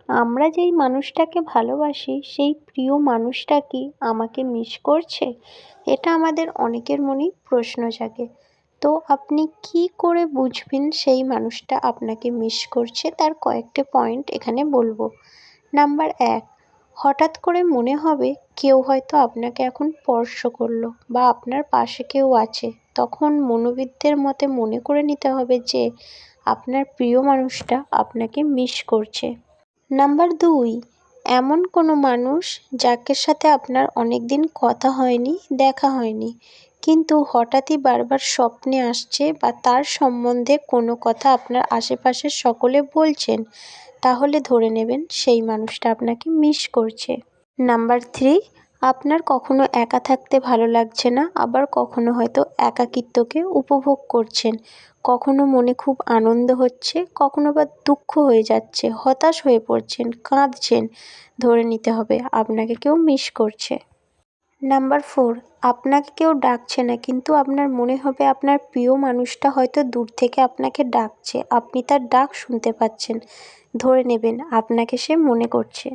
আমরা যেই মানুষটাকে ভালোবাসি সেই প্রিয় মানুষটা কি আমাকে মিস করছে? এটা আমাদের অনেকের মনেই প্রশ্ন জাগে। তো আপনি কি করে বুঝবেন সেই মানুষটা আপনাকে মিস করছে তার কয়েকটা পয়েন্ট এখানে বলবো। নাম্বার ১, হঠাৎ করে মনে হবে কেউ হয়তো আপনাকে এখন স্পর্শ করলো বা আপনার পাশে কেউ আছে। তখন মনোবিদদের মতে মনে করে নিতে হবে যে আপনার প্রিয় মানুষটা আপনাকে মিস করছে। নাম্বার ২, এমন কোনো মানুষ যাকে সাথে আপনার অনেকদিন কথা হয়নি, দেখা হয়নি, কিন্তু হঠাৎই বারবার স্বপ্নে আসছে বা তার সম্বন্ধে কোনো কথা আপনার আশেপাশের সকলে বলছেন, তাহলে ধরে নেবেন সেই মানুষটা আপনাকে মিস করছে। নাম্বার ৩, আপনার কখনো একা থাকতে ভালো লাগছে না, আবার কখনো হয়তো একাকিত্বকে উপভোগ করছেন। কখনো মনে খুব আনন্দ হচ্ছে, কখনো বা দুঃখ হয়ে যাচ্ছে, হতাশ হয়ে পড়ছেন, কাঁদছেন। ধরে নিতে হবে আপনাকে কেউ মিস করছে। নাম্বার ৪, আপনাকে কেউ ডাকছে না, কিন্তু আপনার মনে হবে আপনার প্রিয় মানুষটা হয়তো দূর থেকে আপনাকে ডাকছে, আপনি তার ডাক শুনতে পাচ্ছেন। ধরে নেবেন আপনাকে সে মনে করছে।